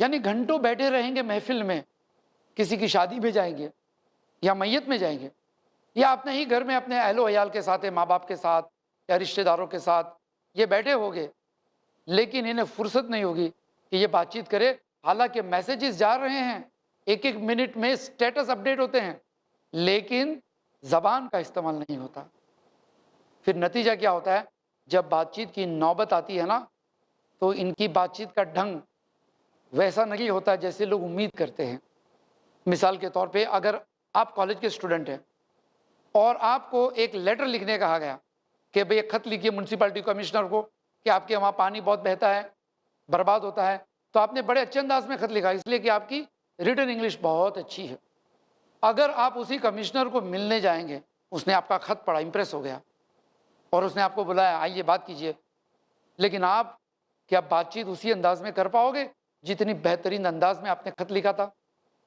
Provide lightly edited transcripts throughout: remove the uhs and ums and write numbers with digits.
यानी घंटों बैठे रहेंगे महफिल में, किसी की शादी में जाएंगे या मैयत में जाएंगे, या अपने ही घर में अपने अहलो अयाल के साथ, माँ बाप के साथ या रिश्तेदारों के साथ ये बैठे होंगे, लेकिन इन्हें फुर्सत नहीं होगी कि ये बातचीत करे। हालांकि मैसेजेस जा रहे हैं, एक एक मिनट में स्टेटस अपडेट होते हैं, लेकिन जबान का इस्तेमाल नहीं होता। फिर नतीजा क्या होता है, जब बातचीत की नौबत आती है ना, तो इनकी बातचीत का ढंग वैसा नहीं होता जैसे लोग उम्मीद करते हैं। मिसाल के तौर पे, अगर आप कॉलेज के स्टूडेंट हैं और आपको एक लेटर लिखने कहा गया कि भाई एक खत लिखिए म्यूनसिपैलिटी कमिश्नर को कि आपके वहाँ पानी बहुत बहता है, बर्बाद होता है, तो आपने बड़े अच्छे अंदाज में खत लिखा इसलिए कि आपकी रिटन इंग्लिश बहुत अच्छी है। अगर आप उसी कमिश्नर को मिलने जाएंगे, उसने आपका खत पढ़ा, इंप्रेस हो गया और उसने आपको बुलाया, आइए बात कीजिए, लेकिन आप क्या बातचीत उसी अंदाज में कर पाओगे जितनी बेहतरीन अंदाज में आपने खत लिखा था?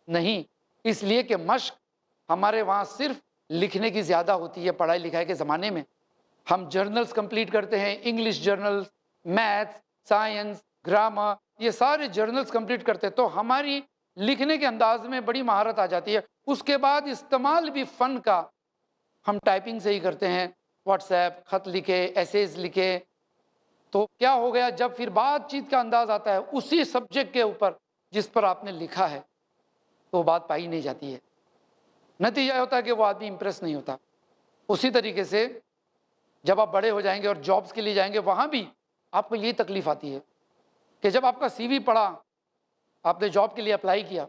नहीं। इसलिए कि मश्क हमारे वहाँ सिर्फ लिखने की ज़्यादा होती है। पढ़ाई लिखाई के ज़माने में हम जर्नल्स कंप्लीट करते हैं, English journals, maths, science, grammar, ये सारे जर्नल्स कंप्लीट करते हैं, तो हमारी लिखने के अंदाज में बड़ी महारत आ जाती है। उसके बाद इस्तेमाल भी फ़न का हम टाइपिंग से ही करते हैं, व्हाट्सएप, खत लिखे, एसेज लिखे। तो क्या हो गया, जब फिर बातचीत का अंदाज आता है उसी सब्जेक्ट के ऊपर जिस पर आपने लिखा है, तो बात पाई नहीं जाती है। नतीजा होता है कि वो आदमी इंप्रेस नहीं होता। उसी तरीके से जब आप बड़े हो जाएंगे और जॉब्स के लिए जाएंगे, वहाँ भी आपको यही तकलीफ आती है कि जब आपका सीवी पढ़ा, आपने जॉब के लिए अप्लाई किया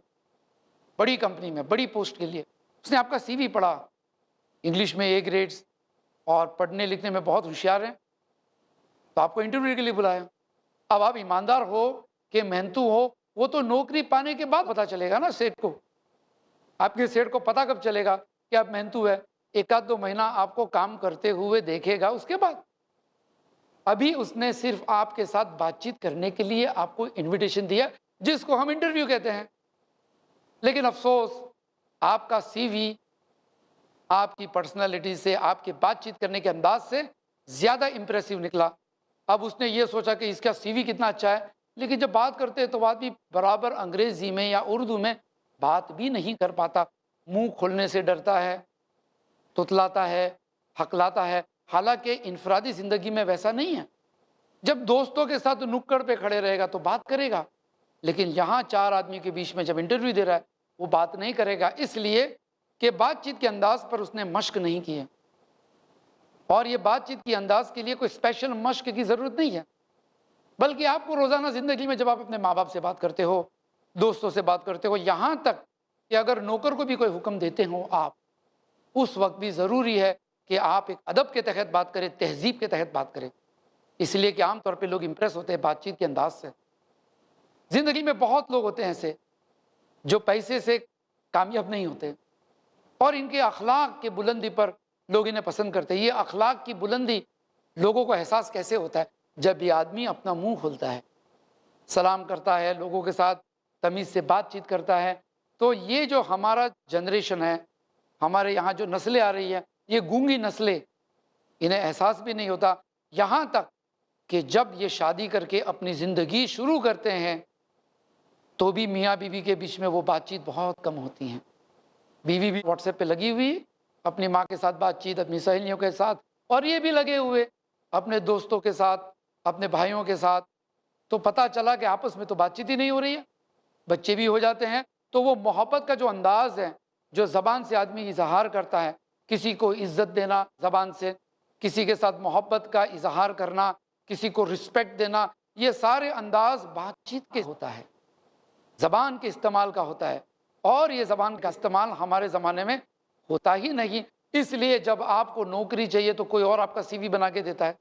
बड़ी कंपनी में, बड़ी पोस्ट के लिए, उसने आपका सीवी पढ़ा, इंग्लिश में ए ग्रेड्स और पढ़ने लिखने में बहुत होशियार हैं, तो आपको इंटरव्यू के लिए बुलाया। अब आप ईमानदार हो कि मेहनतू हो, वो तो नौकरी पाने के बाद पता चलेगा ना सेठ को। आपके सेठ को पता कब चलेगा कि आप मेहनतू है? एक आध दो महीना आपको काम करते हुए देखेगा, उसके बाद। अभी उसने सिर्फ आपके साथ बातचीत करने के लिए आपको इनविटेशन दिया, जिसको हम इंटरव्यू कहते हैं। लेकिन अफसोस, आपका सीवी आपकी पर्सनालिटी से, आपकी बातचीत करने के अंदाज से ज़्यादा इंप्रेसिव निकला। अब उसने ये सोचा कि इसका सीवी कितना अच्छा है, लेकिन जब बात करते हैं तो आदमी बराबर अंग्रेज़ी में या उर्दू में बात भी नहीं कर पाता। मुंह खोलने से डरता है, तुतलाता है, हकलाता है। हालांकि इनफरादी ज़िंदगी में वैसा नहीं है। जब दोस्तों के साथ नुक्कड़ पे खड़े रहेगा तो बात करेगा, लेकिन यहाँ चार आदमी के बीच में जब इंटरव्यू दे रहा है, वो बात नहीं करेगा, इसलिए कि बातचीत के अंदाज पर उसने मश्क नहीं किए। और ये बातचीत की अंदाज के लिए कोई स्पेशल मश्क की ज़रूरत नहीं है, बल्कि आपको रोज़ाना ज़िंदगी में जब आप अपने माँ बाप से बात करते हो, दोस्तों से बात करते हो, यहाँ तक कि अगर नौकर को भी कोई हुक्म देते हो आप, उस वक्त भी ज़रूरी है कि आप एक अदब के तहत बात करें, तहजीब के तहत बात करें। इसलिए कि आमतौर पे लोग इंप्रेस होते हैं बातचीत के अंदाज से। ज़िंदगी में बहुत लोग होते हैं ऐसे जो पैसे से कामयाब नहीं होते, और इनके अखलाक की बुलंदी पर लोग इन्हें पसंद करते हैं। ये अखलाक की बुलंदी लोगों को एहसास कैसे होता है? जब ये आदमी अपना मुंह खोलता है, सलाम करता है, लोगों के साथ तमीज़ से बातचीत करता है। तो ये जो हमारा जनरेशन है, हमारे यहाँ जो नस्लें आ रही हैं, ये गूंगी नस्लें, इन्हें एहसास भी नहीं होता। यहाँ तक कि जब ये शादी करके अपनी ज़िंदगी शुरू करते हैं, तो भी मियाँ बीवी के बीच में वो बातचीत बहुत कम होती हैं। बीवी भी व्हाट्सएप पे लगी हुई, अपनी माँ के साथ बातचीत, अपनी सहेलियों के साथ, और ये भी लगे हुए अपने दोस्तों के साथ, अपने भाइयों के साथ। तो पता चला कि आपस में तो बातचीत ही नहीं हो रही है, बच्चे भी हो जाते हैं। तो वो मोहब्बत का जो अंदाज है, जो ज़बान से आदमी इजहार करता है, किसी को इज्जत देना ज़बान से, किसी के साथ मोहब्बत का इजहार करना, किसी को रिस्पेक्ट देना, ये सारे अंदाज बातचीत के होता है, ज़बान के इस्तेमाल का होता है। और ये ज़बान का इस्तेमाल हमारे ज़माने में होता ही नहीं। इसलिए जब आपको नौकरी चाहिए तो कोई और आपका सीवी बना के देता है,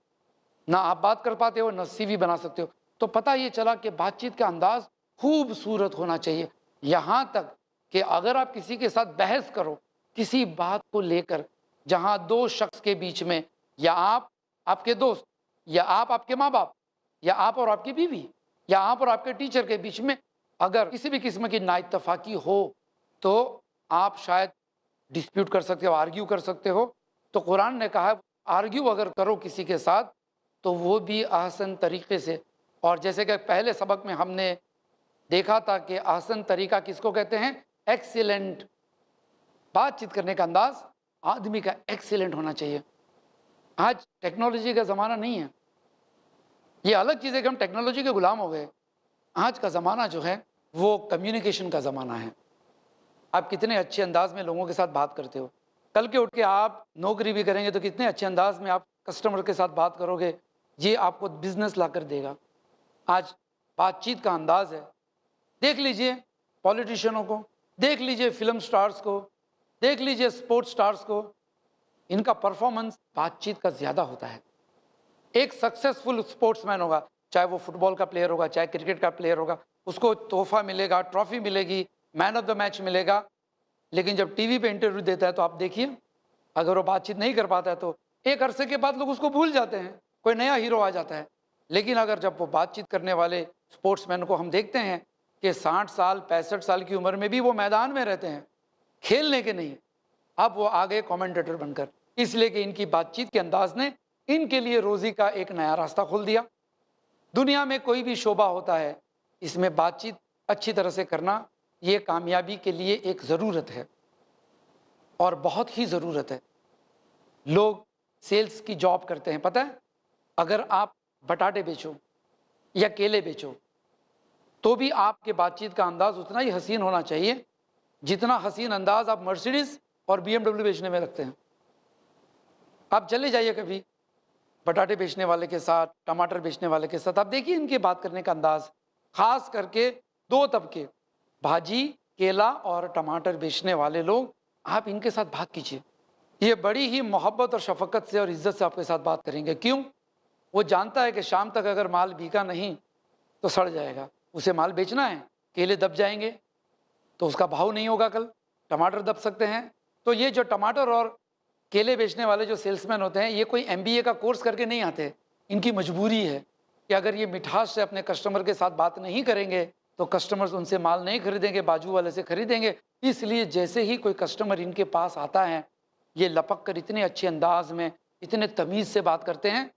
ना आप बात कर पाते हो, ना सीवी बना सकते हो। तो पता ये चला कि बातचीत का अंदाज खूबसूरत होना चाहिए। यहाँ तक कि अगर आप किसी के साथ बहस करो किसी बात को लेकर, जहाँ दो शख्स के बीच में, या आप आपके दोस्त, या आप आपके माँ बाप, या आप और आपकी बीवी, या आप और आपके टीचर के बीच में अगर किसी भी किस्म की नाइतफाकी हो, तो आप शायद डिस्प्यूट कर सकते हो, आर्ग्यू कर सकते हो। तो कुरान ने कहा आर्ग्यू अगर करो किसी के साथ तो वो भी आसन तरीके से। और जैसे कि पहले सबक में हमने देखा था कि आसन तरीका किसको कहते हैं? एक्सीलेंट। बातचीत करने का अंदाज आदमी का एक्सीलेंट होना चाहिए। आज टेक्नोलॉजी का ज़माना नहीं है। ये अलग चीज़ है कि हम टेक्नोलॉजी के गुलाम हो गए। आज का ज़माना जो है वो कम्युनिकेशन का ज़माना है। आप कितने अच्छे अंदाज में लोगों के साथ बात करते हो। कल के उठ के आप नौकरी भी करेंगे तो कितने अच्छे अंदाज में आप कस्टमर के साथ बात करोगे, ये आपको बिजनेस ला कर देगा। आज बातचीत का अंदाज है, देख लीजिए पॉलिटिशियनों को, देख लीजिए फिल्म स्टार्स को, देख लीजिए स्पोर्ट्स स्टार्स को, इनका परफॉर्मेंस बातचीत का ज़्यादा होता है। एक सक्सेसफुल स्पोर्ट्समैन होगा, चाहे वो फुटबॉल का प्लेयर होगा, चाहे क्रिकेट का प्लेयर होगा, उसको तोहफा मिलेगा, ट्रॉफी मिलेगी, मैन ऑफ द मैच मिलेगा। लेकिन जब टीवी पे इंटरव्यू देता है तो आप देखिए, अगर वो बातचीत नहीं कर पाता है तो एक अरसे के बाद लोग उसको भूल जाते हैं, कोई नया हीरो आ जाता है। लेकिन अगर जब वो बातचीत करने वाले स्पोर्ट्समैन को हम देखते हैं कि 60 साल 65 साल की उम्र में भी वो मैदान में रहते हैं, खेलने के नहीं, अब वो आगे कमेंटेटर बनकर, इसलिए कि इनकी बातचीत के अंदाज ने इनके लिए रोज़ी का एक नया रास्ता खोल दिया। दुनिया में कोई भी शोबा होता है, इसमें बातचीत अच्छी तरह से करना ये कामयाबी के लिए एक ज़रूरत है और बहुत ही ज़रूरत है। लोग सेल्स की जॉब करते हैं, पता है? अगर आप बटाटे बेचो या केले बेचो तो भी आपके बातचीत का अंदाज उतना ही हसीन होना चाहिए जितना हसीन अंदाज आप मर्सिडीज़ और BMW बेचने में रखते हैं। आप चले जाइए कभी बटाटे बेचने वाले के साथ, टमाटर बेचने वाले के साथ, आप देखिए इनके बात करने का अंदाज। खास करके दो तबके, भाजी, केला और टमाटर बेचने वाले लोग, आप इनके साथ बात कीजिए, ये बड़ी ही मोहब्बत और शफकत से और इज्जत से आपके साथ बात करेंगे। क्यों? वो जानता है कि शाम तक अगर माल बिका नहीं तो सड़ जाएगा, उसे माल बेचना है। केले दब जाएंगे तो उसका भाव नहीं होगा, कल टमाटर दब सकते हैं। तो ये जो टमाटर और केले बेचने वाले जो सेल्समैन होते हैं, ये कोई MBA का कोर्स करके नहीं आते, इनकी मजबूरी है कि अगर ये मिठास से अपने कस्टमर के साथ बात नहीं करेंगे तो कस्टमर्स उनसे माल नहीं खरीदेंगे, बाजू वाले से खरीदेंगे। इसलिए जैसे ही कोई कस्टमर इनके पास आता है, ये लपक कर इतने अच्छे अंदाज में, इतने तमीज़ से बात करते हैं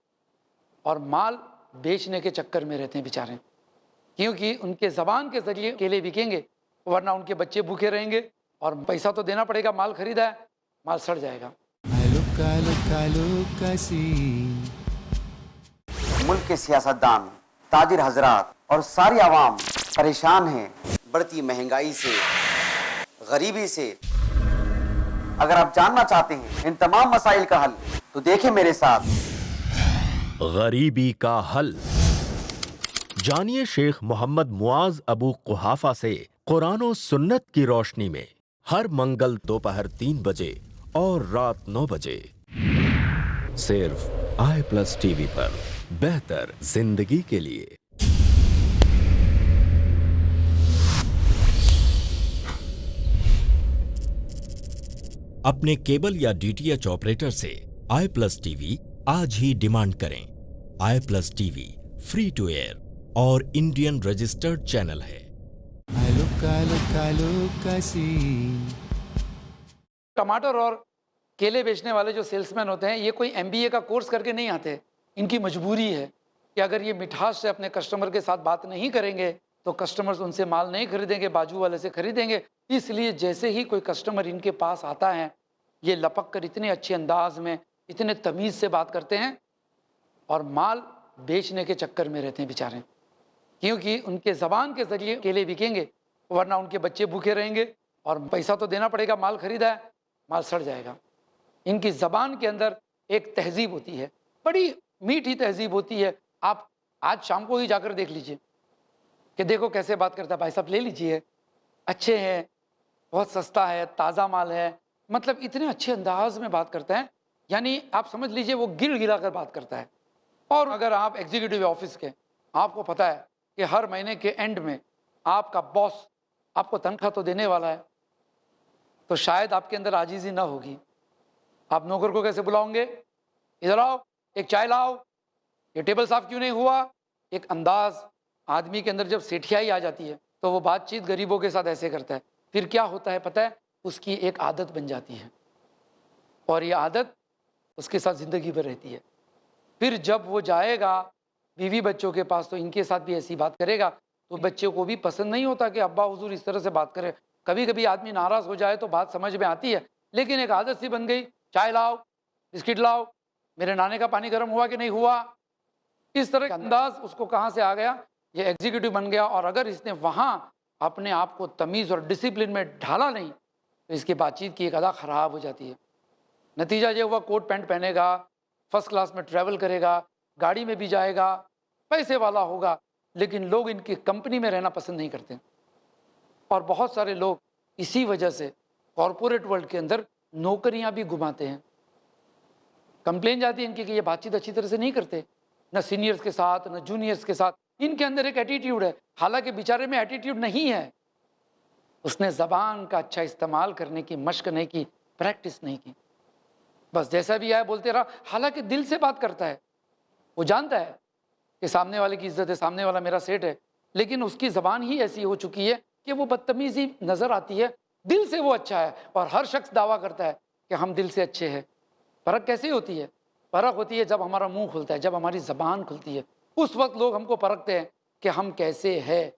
और माल बेचने के चक्कर में रहते हैं बेचारे, क्योंकि उनके ज़बान के ज़रिए केले बिकेंगे, वरना उनके बच्चे भूखे रहेंगे और पैसा तो देना पड़ेगा, माल खरीदा है, माल सड़ जाएगा। मुल्क के सियासतदान, ताजिर हजरात और सारी आवाम परेशान हैं बढ़ती महंगाई से, गरीबी से। अगर आप जानना चाहते हैं इन तमाम मसाइल का हल तो देखें मेरे साथ गरीबी का हल। जानिए शेख मोहम्मद मुआज अबू कुहाफा से कुरान और सुन्नत की रोशनी में हर मंगल दोपहर 3 बजे और रात 9 बजे सिर्फ i+ TV पर, बेहतर जिंदगी के लिए। अपने केबल या DTH ऑपरेटर से i+ TV आज ही डिमांड करें। i+ TV free to air और इंडियन रजिस्टर्ड चैनल है। टमाटर और केले बेचने वाले जो सेल्समैन होते हैं, ये कोई MBA का कोर्स करके नहीं आते, इनकी मजबूरी है कि अगर ये मिठास से अपने कस्टमर के साथ बात नहीं करेंगे तो कस्टमर्स उनसे माल नहीं खरीदेंगे, बाजू वाले से खरीदेंगे। इसलिए जैसे ही कोई कस्टमर इनके पास आता है, ये लपक कर इतने अच्छे अंदाज में, इतने तमीज़ से बात करते हैं और माल बेचने के चक्कर में रहते हैं बेचारे, क्योंकि उनके ज़बान के ज़रिए केले बिकेंगे, वरना उनके बच्चे भूखे रहेंगे और पैसा तो देना पड़ेगा, माल खरीदा है, माल सड़ जाएगा। इनकी ज़बान के अंदर एक तहजीब होती है, बड़ी मीठी तहजीब होती है। आप आज शाम को ही जाकर देख लीजिए कि देखो कैसे बात करता है, भाई साहब ले लीजिए, अच्छे हैं, बहुत सस्ता है, ताज़ा माल है, मतलब इतने अच्छे अंदाज में बात करता है, यानी आप समझ लीजिए वो गिल गिला कर बात करता है। और अगर आप एग्जीक्यूटिव ऑफिस के, आपको पता है कि हर महीने के एंड में आपका बॉस आपको तनख्वाह तो देने वाला है, तो शायद आपके अंदर आजीज़ी ना होगी। आप नौकर को कैसे बुलाओगे? इधर आओ, एक चाय लाओ, ये टेबल साफ क्यों नहीं हुआ? एक अंदाज आदमी के अंदर जब सेठियाई आ जाती है तो वो बातचीत गरीबों के साथ ऐसे करता है। फिर क्या होता है पता है? उसकी एक आदत बन जाती है और ये आदत उसके साथ ज़िंदगी भर रहती है। फिर जब वो जाएगा बीवी बच्चों के पास तो इनके साथ भी ऐसी बात करेगा तो बच्चे को भी पसंद नहीं होता कि अब्बा हुजूर इस तरह से बात करे। कभी कभी आदमी नाराज़ हो जाए तो बात समझ में आती है, लेकिन एक आदत सी बन गई, चाय लाओ, बिस्किट लाओ, मेरे नाने का पानी गर्म हुआ कि नहीं हुआ, इस तरह का अंदाज उसको कहाँ से आ गया, ये एग्जीक्यूटिव बन गया। और अगर इसने वहाँ अपने आप को तमीज़ और डिसिप्लिन में ढाला नहीं तो इसकी बातचीत की एक अदा ख़राब हो जाती है। नतीजा ये हुआ, कोट पैंट पहनेगा, फर्स्ट क्लास में ट्रैवल करेगा, गाड़ी में भी जाएगा, पैसे वाला होगा, लेकिन लोग इनकी कंपनी में रहना पसंद नहीं करते। और बहुत सारे लोग इसी वजह से कॉरपोरेट वर्ल्ड के अंदर नौकरियां भी घुमाते हैं। कंप्लेन जाती है इनकी कि ये बातचीत अच्छी तरह से नहीं करते, न सीनियर्स के साथ न जूनियर्स के साथ। इनके अंदर एक एटीट्यूड है, हालांकि बेचारे में एटीट्यूड नहीं है, उसने ज़बान का अच्छा इस्तेमाल करने की मश्क नहीं की, प्रैक्टिस नहीं की, बस जैसा भी आया बोलते रहा। हालांकि दिल से बात करता है, वो जानता है कि सामने वाले की इज्जत है, सामने वाला मेरा सेठ है, लेकिन उसकी ज़बान ही ऐसी हो चुकी है कि वो बदतमीज़ी नज़र आती है। दिल से वो अच्छा है और हर शख्स दावा करता है कि हम दिल से अच्छे हैं। फ़र्क कैसे होती है? फ़र्क होती है जब हमारा मुंह खुलता है, जब हमारी ज़बान खुलती है, उस वक्त लोग हमको परखते हैं कि हम कैसे हैं।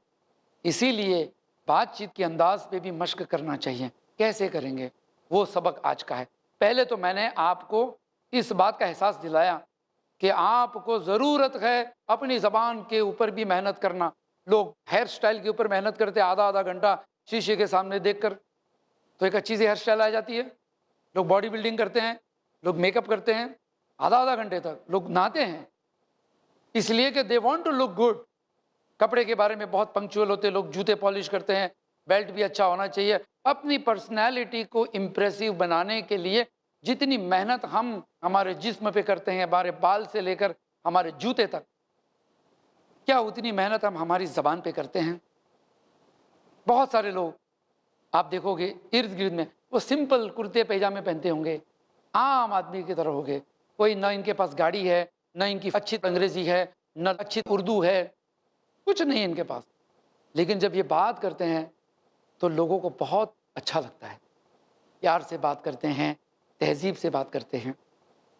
इसीलिए बातचीत के अंदाज पे भी मश्क करना चाहिए। कैसे करेंगे, वो सबक आज का है। पहले तो मैंने आपको इस बात का एहसास दिलाया कि आपको ज़रूरत है अपनी ज़बान के ऊपर भी मेहनत करना। लोग हेयर स्टाइल के ऊपर मेहनत करते, आधा आधा घंटा शीशे के सामने देखकर तो एक अच्छी सी हेयर स्टाइल आ जाती है। लोग बॉडी बिल्डिंग करते हैं, लोग मेकअप करते हैं, आधा आधा घंटे तक लोग नहाते हैं, इसलिए कि they want to look good. कपड़े के बारे में बहुत पंक्चुअल होते हैं लोग, जूते पॉलिश करते हैं, बेल्ट भी अच्छा होना चाहिए। अपनी पर्सनैलिटी को इम्प्रेसिव बनाने के लिए जितनी मेहनत हम हमारे जिस्म पे करते हैं, हमारे बाल से लेकर हमारे जूते तक, क्या उतनी मेहनत हम हमारी ज़बान पे करते हैं? बहुत सारे लोग आप देखोगे इर्द गिर्द में वो सिंपल कुर्ते पैजामे पहनते होंगे, आम आदमी की तरह होंगे। कोई न इनके पास गाड़ी है, न इनकी अच्छी अंग्रेज़ी है, न अच्छी उर्दू है, कुछ नहीं इनके पास, लेकिन जब ये बात करते हैं तो लोगों को बहुत अच्छा लगता है। प्यार से बात करते हैं, तहजीब से बात करते हैं।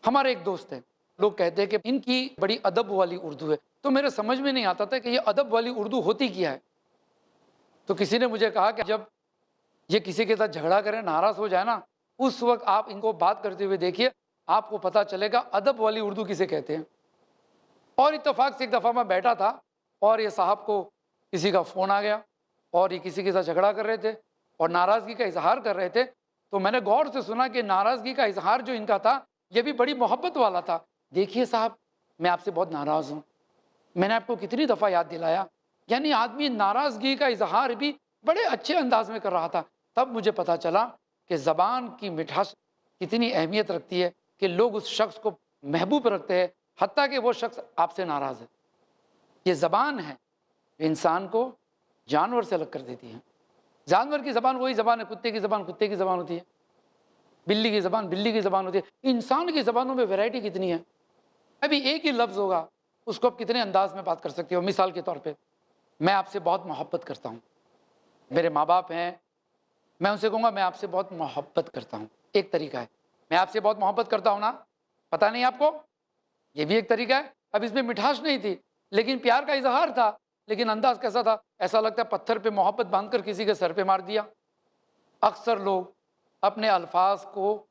हमारे एक दोस्त हैं, लोग कहते हैं कि इनकी बड़ी अदब वाली उर्दू है, तो मेरे समझ में नहीं आता था कि ये अदब वाली उर्दू होती क्या है। तो किसी ने मुझे कहा कि जब ये किसी के साथ झगड़ा करें, नाराज़ हो जाए ना, उस वक्त आप इनको बात करते हुए देखिए, आपको पता चलेगा अदब वाली उर्दू किसे कहते हैं। और इत्तेफाक से एक दफ़ा मैं बैठा था और ये साहब को किसी का फ़ोन आ गया और ये किसी के साथ झगड़ा कर रहे थे और नाराज़गी का इजहार कर रहे थे। तो मैंने गौर से सुना कि नाराज़गी का इजहार जो इनका था ये भी बड़ी मोहब्बत वाला था। देखिए साहब, मैं आपसे बहुत नाराज़ हूँ, मैंने आपको कितनी दफ़ा याद दिलाया। यानी आदमी नाराज़गी का इजहार भी बड़े अच्छे अंदाज में कर रहा था। तब मुझे पता चला कि ज़बान की मिठास कितनी अहमियत रखती है कि लोग उस शख्स को महबूब रखते हैं, हत्ता कि वो शख्स आपसे नाराज़ है। ये ज़बान है जो इंसान को जानवर से अलग कर देती है। जानवर की ज़बान वही ज़बान है, कुत्ते की ज़बान कुत्ते की ज़बान होती है, बिल्ली की ज़बान बिल्ली की ज़बान होती है। इंसान की ज़बानों में वैरायटी कितनी है। अभी एक ही लफ्ज़ होगा, उसको आप कितने अंदाज में बात कर सकते हो। मिसाल के तौर पे, मैं आपसे बहुत मोहब्बत करता हूँ, मेरे माँ बाप हैं, मैं उनसे कहूँगा मैं आपसे बहुत मोहब्बत करता हूँ, एक तरीका है। मैं आपसे बहुत मोहब्बत करता हूँ ना, पता नहीं आपको, ये भी एक तरीका है। अब इसमें मिठास नहीं थी लेकिन प्यार का इजहार था, लेकिन अंदाज कैसा था, ऐसा लगता है पत्थर पे मोहब्बत बांधकर किसी के सर पे मार दिया। अक्सर लोग अपने अल्फाज को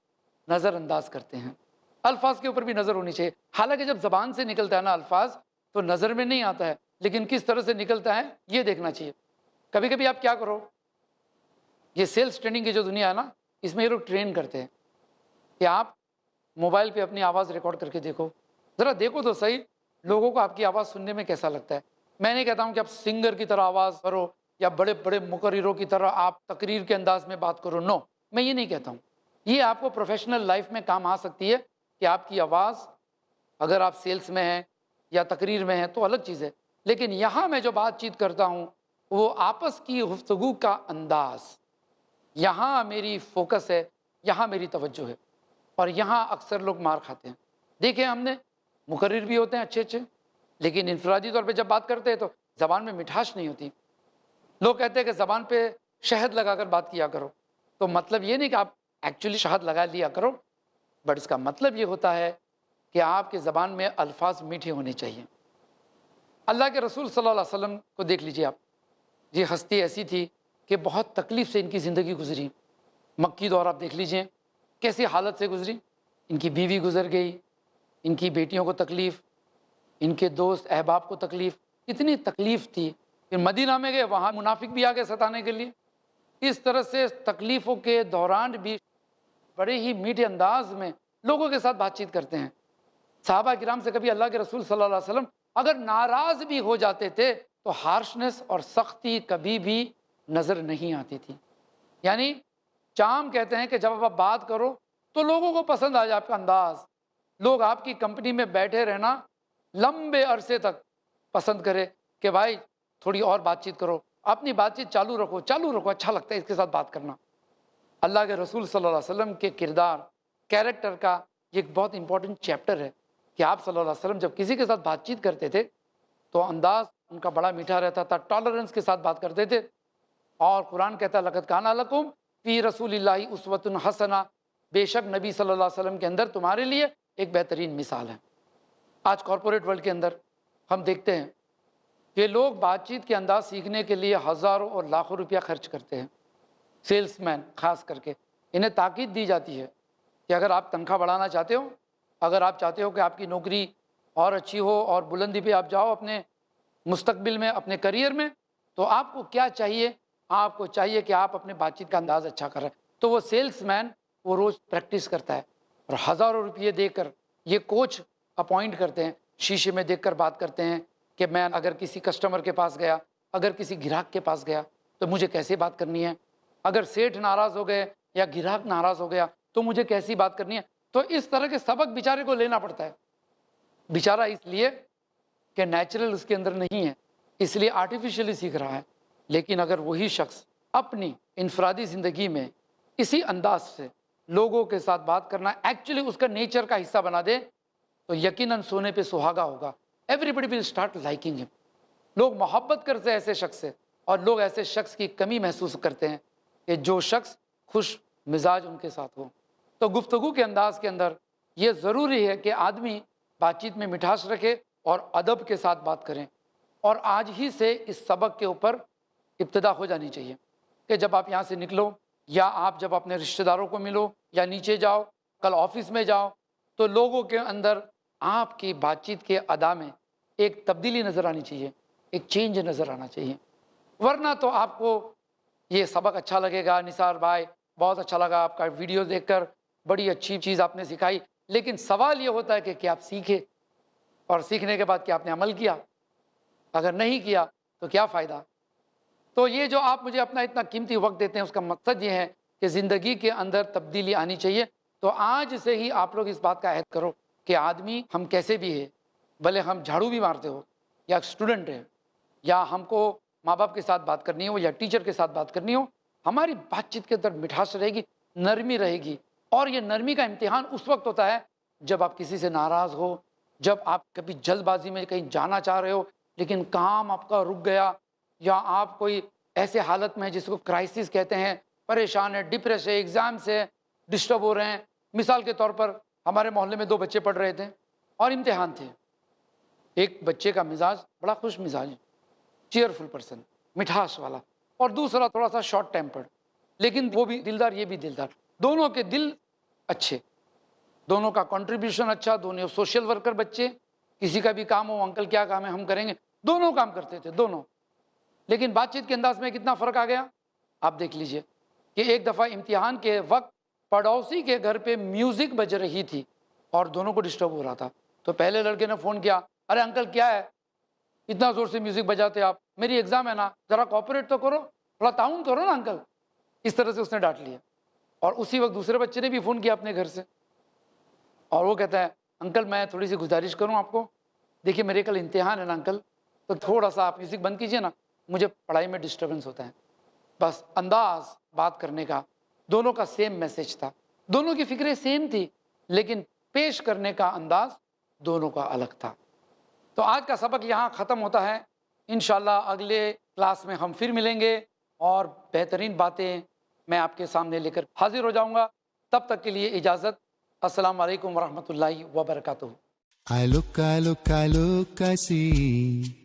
नज़रअंदाज करते हैं। अल्फाज के ऊपर भी नज़र होनी चाहिए। हालांकि जब ज़बान से निकलता है ना अल्फाज तो नज़र में नहीं आता है, लेकिन किस तरह से निकलता है ये देखना चाहिए। कभी कभी आप क्या करो, ये सेल्स ट्रेनिंग की जो दुनिया है ना, इसमें ये लोग ट्रेन करते हैं कि आप मोबाइल पे अपनी आवाज़ रिकॉर्ड करके देखो, ज़रा देखो तो सही लोगों को आपकी आवाज़ सुनने में कैसा लगता है। मैं नहीं कहता हूँ कि आप सिंगर की तरह आवाज़ करो या बड़े बड़े मुकर्रिरों की तरह आप तकरीर के अंदाज में बात करो, नो, मैं ये नहीं कहता हूँ। ये आपको प्रोफेशनल लाइफ में काम आ सकती है कि आपकी आवाज़, अगर आप सेल्स में हैं या तकरीर में हैं तो अलग चीज़ है, लेकिन यहाँ मैं जो बातचीत करता हूँ वो आपस की गुफ्तगू का अंदाज, यहाँ मेरी फोकस है, यहाँ मेरी तवज्जो है। और यहाँ अक्सर लोग मार खाते हैं। देखें हमने, मुकर्रिर भी होते हैं अच्छे अच्छे, लेकिन इनफरादी तौर पे जब बात करते हैं तो ज़बान में मिठास नहीं होती। लोग कहते हैं कि ज़बान पे शहद लगाकर बात किया करो, तो मतलब ये नहीं कि आप एक्चुअली शहद लगा लिया करो, बट इसका मतलब ये होता है कि आपके ज़बान में अल्फाज मीठे होने चाहिए। अल्लाह के रसूल सल्लल्लाहु अलैहि वसल्लम को देख लीजिए आप, ये हस्ती ऐसी थी कि बहुत तकलीफ़ से इनकी ज़िंदगी गुजरी। मक्की दौर आप देख लीजिए कैसी हालत से गुजरी। इनकी बीवी गुजर गई, इनकी बेटियों को तकलीफ़, इनके दोस्त अहबाब को तकलीफ़, इतनी तकलीफ़ थी। फिर मदीना में गए, वहाँ मुनाफिक भी आ गए सताने के लिए। इस तरह से तकलीफ़ों के दौरान भी बड़े ही मीठे अंदाज में लोगों के साथ बातचीत करते हैं। सहाबा किराम से कभी अल्लाह के रसूल सल्लल्लाहु अलैहि वसल्लम अगर नाराज़ भी हो जाते थे तो हार्शनेस और सख्ती कभी भी नज़र नहीं आती थी। यानी चाम कहते हैं कि जब आप बात करो तो लोगों को पसंद आ जाए आपका अंदाज़, लोग आपकी कंपनी में बैठे रहना लंबे अरसे तक पसंद करे कि भाई थोड़ी और बातचीत करो, अपनी बातचीत चालू रखो, अच्छा लगता है इसके साथ बात करना। अल्लाह के रसूल सल्लल्लाहु अलैहि वसल्लम के किरदार, कैरेक्टर का ये एक बहुत इंपॉर्टेंट चैप्टर है कि आप सल्लल्लाहु अलैहि वसल्लम जब किसी के साथ बातचीत करते थे तो अंदाज़ उनका बड़ा मीठा रहता था, टॉलरेंस के साथ बात करते थे। और कुरान कहता है लक़द काना लकुम फ़ी रसूलिल्लाहि उस्वतुन हसना, बेशक नबी सल्लल्लाहु अलैहि वसल्लम के अंदर तुम्हारे लिए एक बेहतरीन मिसाल है। आज कॉरपोरेट वर्ल्ड के अंदर हम देखते हैं कि लोग बातचीत के अंदाज़ सीखने के लिए हज़ारों और लाखों रुपया खर्च करते हैं। सेल्समैन ख़ास करके इन्हें ताकीद दी जाती है कि अगर आप तनख्वाह बढ़ाना चाहते हो, अगर आप चाहते हो कि आपकी नौकरी और अच्छी हो और बुलंदी पे आप जाओ अपने मुस्तकबिल में, अपने करियर में, तो आपको क्या चाहिए? आपको चाहिए कि आप अपने बातचीत का अंदाज़ अच्छा करें। तो वो सेल्समैन वो रोज़ प्रैक्टिस करता है और हज़ारों रुपये देकर ये कोच अपॉइंट करते हैं, शीशे में देखकर बात करते हैं कि मैं अगर किसी कस्टमर के पास गया, अगर किसी ग्राहक के पास गया तो मुझे कैसे बात करनी है, अगर सेठ नाराज़ हो गए या ग्राहक नाराज़ हो गया तो मुझे कैसी बात करनी है। तो इस तरह के सबक बेचारे को लेना पड़ता है। बेचारा इसलिए कि नेचुरल उसके अंदर नहीं है, इसलिए आर्टिफिशियली सीख रहा है। लेकिन अगर वही शख्स अपनी इनफरादी ज़िंदगी में इसी अंदाज से लोगों के साथ बात करना एक्चुअली उसका नेचर का हिस्सा बना दे तो यकीनन सोने पे सुहागा होगा। Everybody will start liking him. लोग मोहब्बत करते हैं ऐसे शख्स से और लोग ऐसे शख्स की कमी महसूस करते हैं कि जो शख्स खुश मिजाज उनके साथ हो। तो गुफ्तगू के अंदाज के अंदर ये ज़रूरी है कि आदमी बातचीत में मिठास रखे और अदब के साथ बात करें। और आज ही से इस सबक के ऊपर इब्तिदा हो जानी चाहिए कि जब आप यहाँ से निकलो या आप जब अपने रिश्तेदारों को मिलो या नीचे जाओ, कल ऑफिस में जाओ, तो लोगों के अंदर आपकी बातचीत के अदा में एक तब्दीली नज़र आनी चाहिए, एक चेंज नज़र आना चाहिए। वरना तो आपको ये सबक अच्छा लगेगा, निसार भाई बहुत अच्छा लगा आपका वीडियो देखकर, बड़ी अच्छी चीज़ आपने सिखाई, लेकिन सवाल ये होता है कि क्या आप सीखे और सीखने के बाद क्या आपने अमल किया? अगर नहीं किया तो क्या फ़ायदा? तो ये जो आप मुझे अपना इतना कीमती वक्त देते हैं उसका मकसद ये है कि ज़िंदगी के अंदर तब्दीली आनी चाहिए। तो आज से ही आप लोग इस बात का अहद करो कि आदमी हम कैसे भी है, भले हम झाड़ू भी मारते हो या स्टूडेंट है या हमको माँ बाप के साथ बात करनी हो या टीचर के साथ बात करनी हो, हमारी बातचीत के अंदर मिठास रहेगी, नरमी रहेगी। और ये नरमी का इम्तिहान उस वक्त होता है जब आप किसी से नाराज़ हो, जब आप कभी जल्दबाजी में कहीं जाना चाह रहे हो लेकिन काम आपका रुक गया, या आप कोई ऐसे हालत में जिसको क्राइसिस कहते हैं, परेशान है, डिप्रेस है, एग्ज़ाम से डिस्टर्ब हो रहे हैं। मिसाल के तौर पर हमारे मोहल्ले में 2 बच्चे पढ़ रहे थे और इम्तिहान थे। एक बच्चे का मिजाज बड़ा खुश मिजाज, चीयरफुल पर्सन, मिठास वाला, और दूसरा थोड़ा सा शॉर्ट टेम्पर्ड, लेकिन वो भी दिलदार ये भी दिलदार। दोनों के दिल अच्छे, दोनों का कंट्रीब्यूशन अच्छा, दोनों सोशल वर्कर बच्चे, किसी का भी काम हो, अंकल क्या काम है हम करेंगे, दोनों काम करते थे दोनों। लेकिन बातचीत के अंदाज में कितना फ़र्क आ गया आप देख लीजिए कि एक दफ़ा इम्तिहान के वक्त पड़ोसी के घर पे म्यूज़िक बज रही थी और दोनों को डिस्टर्ब हो रहा था। तो पहले लड़के ने फ़ोन किया, अरे अंकल क्या है, इतना ज़ोर से म्यूज़िक बजाते आप, मेरी एग्ज़ाम है ना, ज़रा कोऑपरेट तो करो, थोड़ा ताउन करो ना अंकल। इस तरह से उसने डांट लिया। और उसी वक्त दूसरे बच्चे ने भी फ़ोन किया अपने घर से और वो कहता है, अंकल मैं थोड़ी सी गुजारिश करूं आपको, देखिए मेरे कल इम्तिहान है ना अंकल, तो थोड़ा सा आप म्यूज़िक बंद कीजिए ना, मुझे पढ़ाई में डिस्टर्बेंस होता है। बस अंदाज बात करने का दोनों का सेम मैसेज था, दोनों की फ़िक्रें सेम थी, लेकिन पेश करने का अंदाज दोनों का अलग था। तो आज का सबक यहाँ ख़त्म होता है। इंशाअल्लाह अगले क्लास में हम फिर मिलेंगे और बेहतरीन बातें मैं आपके सामने लेकर हाजिर हो जाऊँगा। तब तक के लिए इजाज़त। अस्सलाम वालेकुम वरहमतुल्लाहि वबरकातुहू। I look, I see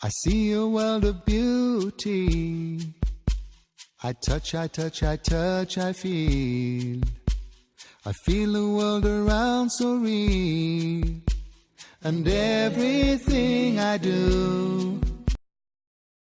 I see a world of beauty. I touch, I touch, I touch, I feel. I feel the world around so real. And everything I do